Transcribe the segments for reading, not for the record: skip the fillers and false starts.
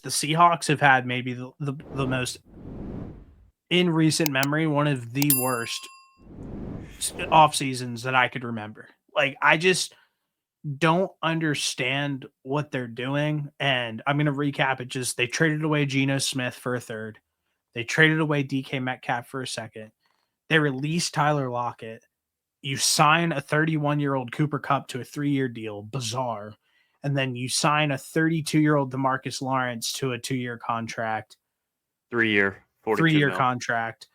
the Seahawks have had maybe the most, in recent memory, one of the worst off seasons that I could remember. Like, I just don't understand what they're doing. And I'm going to recap it. Just they traded away Geno Smith for a third. They traded away DK Metcalf for a second. They released Tyler Lockett. You sign a 31-year-old Cooper Kupp to a 3-year deal. Bizarre. And then you sign a 32-year-old DeMarcus Lawrence to a 2-year contract. 3-year, 42 3-year mil. contract.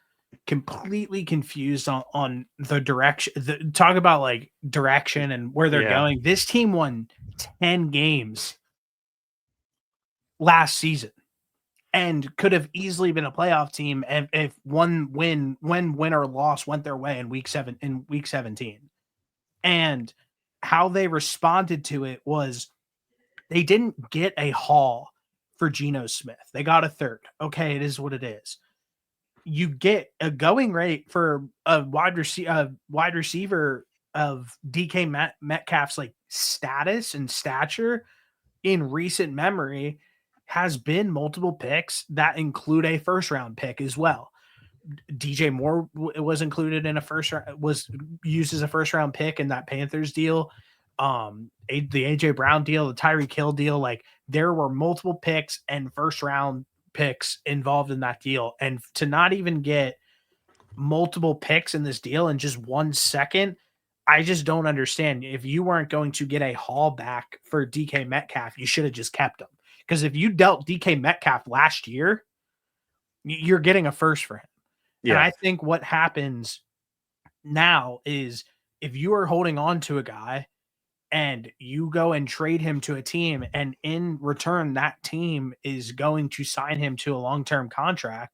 Completely confused on the direction. Talk about like direction and where they're going. This team won 10 games last season and could have easily been a playoff team if one win or loss went their way in week 17. And how they responded to it was they didn't get a haul for Geno Smith. They got a third. Okay, it is what it is. You get a going rate for a wide receiver of DK Metcalf's like status and stature in recent memory has been multiple picks that include a first round pick as well. DJ Moore was included in was used as a first round pick in that Panthers deal. The AJ Brown deal, the Tyreek Hill deal, like there were multiple picks and first round picks involved in that deal. And to not even get multiple picks in this deal in just 1 second, I just don't understand. If you weren't going to get a haul back for DK Metcalf, you should have just kept him. Because if you dealt DK Metcalf last year, you're getting a first for him. Yeah. And I think what happens now is if you are holding on to a guy and you go and trade him to a team, and in return, that team is going to sign him to a long-term contract,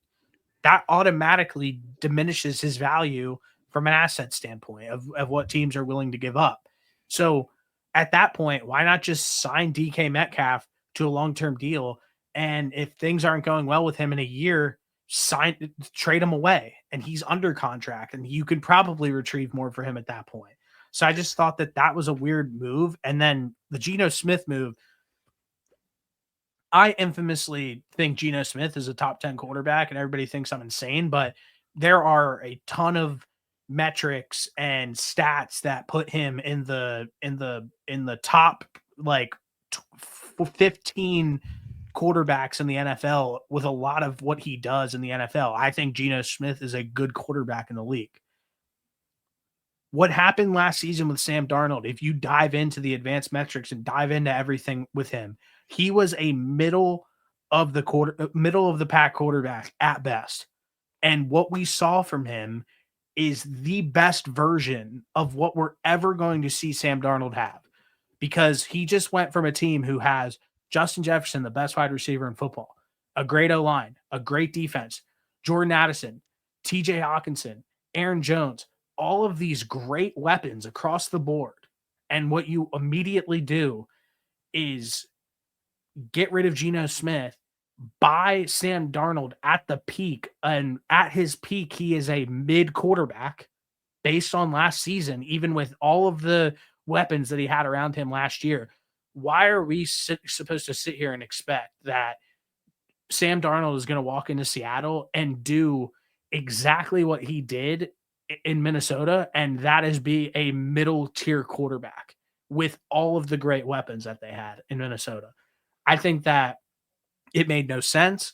that automatically diminishes his value from an asset standpoint of what teams are willing to give up. So at that point, why not just sign DK Metcalf to a long-term deal? And if things aren't going well with him in a year, trade him away, and he's under contract, and you could probably retrieve more for him at that point. So I just thought that was a weird move. And then the Geno Smith move, I infamously think Geno Smith is a top 10 quarterback, and everybody thinks I'm insane, but there are a ton of metrics and stats that put him in the top like 15 quarterbacks in the NFL with a lot of what he does in the NFL. I think Geno Smith is a good quarterback in the league. What happened last season with Sam Darnold, if you dive into the advanced metrics and dive into everything with him, he was a middle of the pack quarterback at best. And what we saw from him is the best version of what we're ever going to see Sam Darnold have, because he just went from a team who has Justin Jefferson, the best wide receiver in football, a great O-line, a great defense, Jordan Addison, TJ Hawkinson, Aaron Jones, all of these great weapons across the board. And what you immediately do is get rid of Geno Smith, buy Sam Darnold at the peak. And at his peak, he is a mid quarterback based on last season, even with all of the weapons that he had around him last year. Why are we supposed to sit here and expect that Sam Darnold is going to walk into Seattle and do exactly what he did in Minnesota, and that is be a middle tier quarterback with all of the great weapons that they had in Minnesota? I think that it made no sense.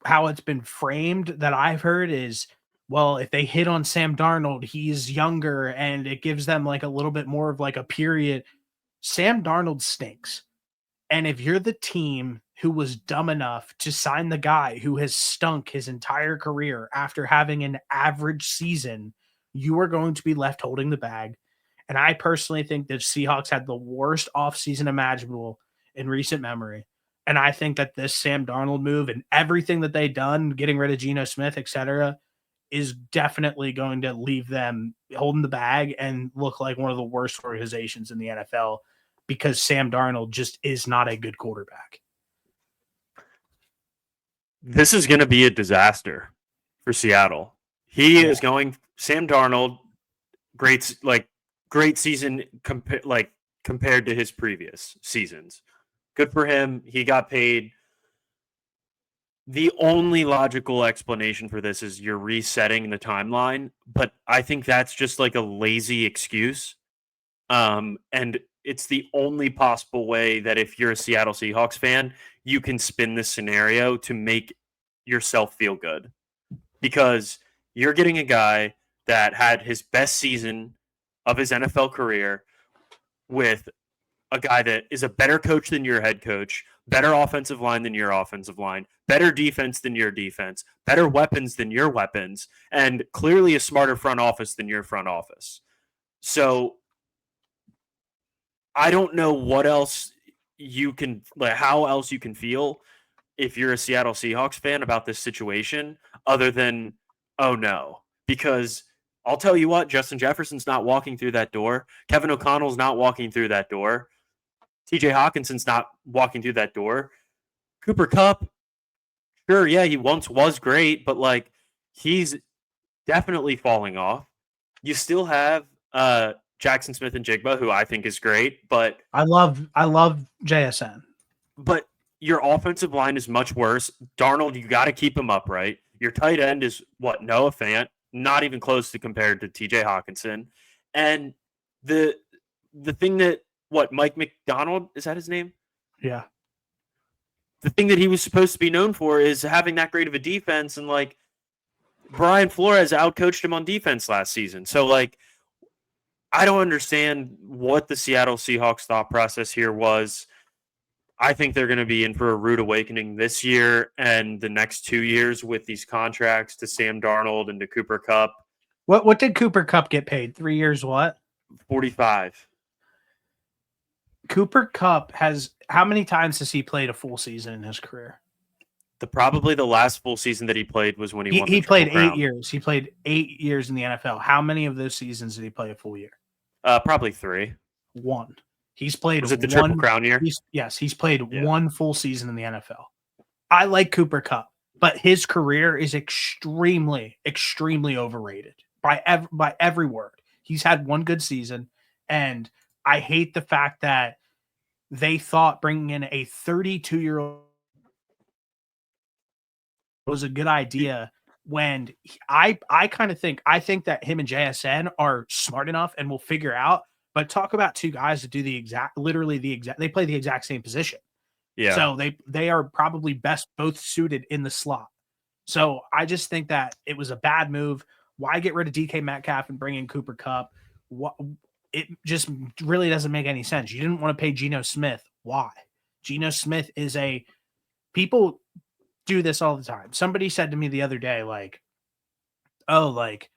How it's been framed that I've heard is, well, if they hit on Sam Darnold, he's younger and it gives them like a little bit more of like a period. Sam Darnold stinks. And if you're the team who was dumb enough to sign the guy who has stunk his entire career after having an average season, you are going to be left holding the bag. And I personally think that Seahawks had the worst offseason imaginable in recent memory. And I think that this Sam Darnold move and everything that they've done, getting rid of Geno Smith, etc., is definitely going to leave them holding the bag and look like one of the worst organizations in the NFL, because Sam Darnold just is not a good quarterback. This is going to be a disaster for Seattle. He is going, Sam Darnold, great season compared to his previous seasons. Good for him. He got paid The only logical explanation for this is you're resetting the timeline, but I think that's just like a lazy excuse. And it's the only possible way that if you're a Seattle Seahawks fan, you can spin this scenario to make yourself feel good. Because you're getting a guy that had his best season of his NFL career with a guy that is a better coach than your head coach, better offensive line than your offensive line, better defense than your defense, better weapons than your weapons, and clearly a smarter front office than your front office. So I don't know what else you can, like, how else you can feel if you're a Seattle Seahawks fan about this situation other than, oh no. Because I'll tell you what, Justin Jefferson's not walking through that door. Kevin O'Connell's not walking through that door. TJ Hawkinson's not walking through that door. Cooper Kupp, sure, yeah, he once was great, but like he's definitely falling off. You still have Jackson Smith and Jigba, who I think is great, but I love JSN. But your offensive line is much worse. Darnold, you got to keep him upright. Your tight end is what, Noah Fant, not even close to compared to TJ Hawkinson. And the thing that Mike McDonald, is that his name? Yeah. The thing that he was supposed to be known for is having that great of a defense, and like Brian Flores outcoached him on defense last season. So like I don't understand what the Seattle Seahawks thought process here was. I think they're going to be in for a rude awakening this year and the next 2 years with these contracts to Sam Darnold and to Cooper Kupp. What did Cooper Kupp get paid? 3 years what? 45. Cooper Kupp has, how many times has he played a full season in his career? Probably the last full season that he played was when he won. He played 8 years. He played 8 years in the NFL. How many of those seasons did he play a full year? Probably 3. 1. He's played. Was it the Triple Crown year? He's played one full season in the NFL. I like Cooper Kupp, but his career is extremely, extrememly overrated by every word. He's had one good season, and I hate the fact that they thought bringing in a 32-year-old was a good idea when I think that him and JSN are smart enough and will figure out. But talk about two guys that do they play the exact same position. Yeah. So they are probably best both suited in the slot. So I just think that it was a bad move. Why get rid of DK Metcalf and bring in Cooper Kupp? It just really doesn't make any sense. You didn't want to pay Geno Smith. Why? Geno Smith is people do this all the time. Somebody said to me the other day, like, oh, like,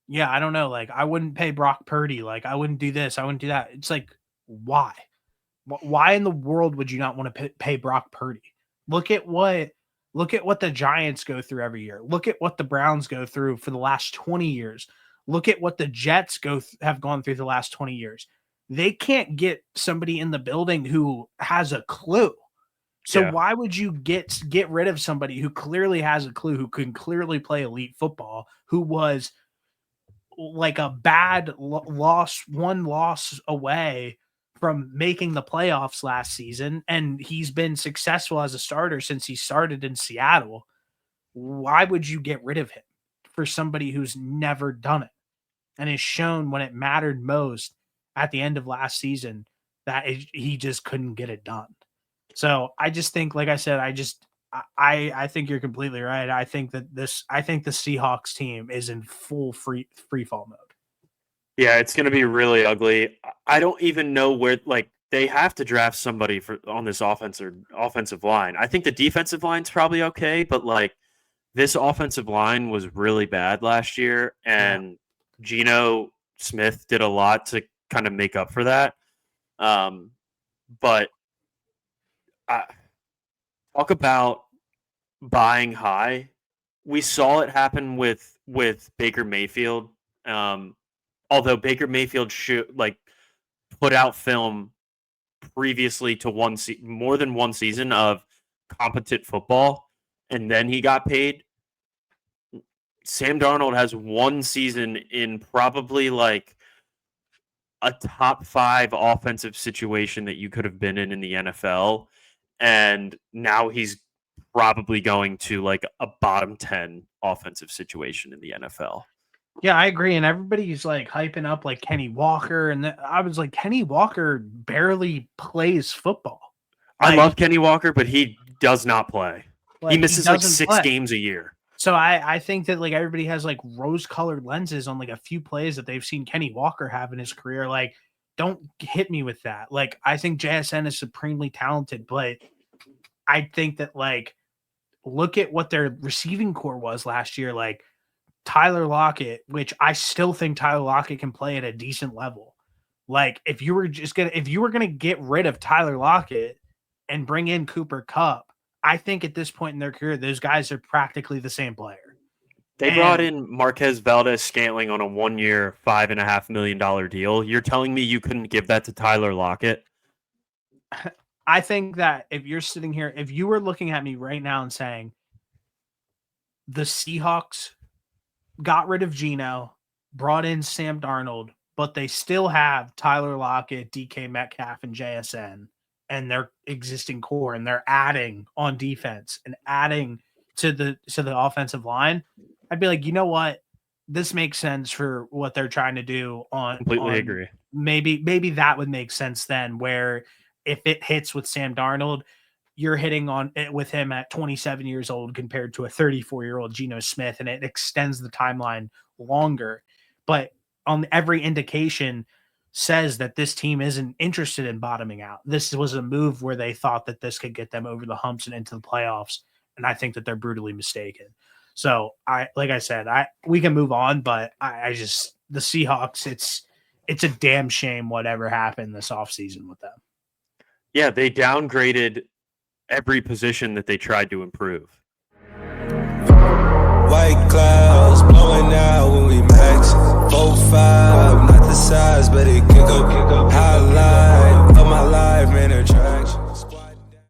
yeah, I don't know. Like, I wouldn't pay Brock Purdy. Like, I wouldn't do this. I wouldn't do that. It's like, why? Why in the world would you not want to pay Brock Purdy? Look at what the Giants go through every year. Look at what the Browns go through for the last 20 years. Look at what the Jets have gone through the last 20 years. They can't get somebody in the building who has a clue. So why would you get rid of somebody who clearly has a clue, who can clearly play elite football, who was like a bad one loss away from making the playoffs last season, and he's been successful as a starter since he started in Seattle? Why would you get rid of him for somebody who's never done it and has shown when it mattered most at the end of last season that he just couldn't get it done? So I just think, like I said, I think you're completely right. I think the Seahawks team is in full free fall mode. Yeah, it's going to be really ugly. I don't even know where, like, they have to draft somebody on this offensive line. I think the defensive line's probably okay, but like this offensive line was really bad last year, and Geno Smith did a lot to kind of make up for that. But talk about buying high. We saw it happen with Baker Mayfield. Although Baker Mayfield put out film previously to more than one season of competent football, and then he got paid. Sam Darnold has one season in probably like a top 5 offensive situation that you could have been in the NFL, and now he's probably going to like a bottom 10 offensive situation in the NFL. Yeah, I agree. And everybody's like hyping up like Kenny Walker. And I was like, Kenny Walker barely plays football. I Like, love Kenny Walker, but he does not play. He he misses like doesn't 6 play. games a year. So I think that like everybody has like rose colored lenses on like a few plays that they've seen Kenny Walker have in his career. Like, don't hit me with that. Like, I think JSN is supremely talented, but I think that like look at what their receiving core was last year. Like Tyler Lockett, which I still think Tyler Lockett can play at a decent level. Like if you were gonna get rid of Tyler Lockett and bring in Cooper Kupp, I think at this point in their career, those guys are practically the same player. They brought in Marquez Valdez-Scantling on a 1-year, $5.5 million deal. You're telling me you couldn't give that to Tyler Lockett? I think that if you're sitting here, if you were looking at me right now and saying the Seahawks got rid of Geno, brought in Sam Darnold, but they still have Tyler Lockett, DK Metcalf, and JSN and their existing core, and they're adding on defense and adding to the offensive line, I'd be like, you know what? This makes sense for what they're trying to do Completely agree. Maybe that would make sense then, where if it hits with Sam Darnold, you're hitting on it with him at 27 years old compared to a 34-year-old Geno Smith, and it extends the timeline longer. But on every indication says that this team isn't interested in bottoming out. This was a move where they thought that this could get them over the humps and into the playoffs, and I think that they're brutally mistaken. So like I said, we can move on, but I just the Seahawks, it's a damn shame whatever happened this offseason with them. Yeah, they downgraded every position that they tried to improve.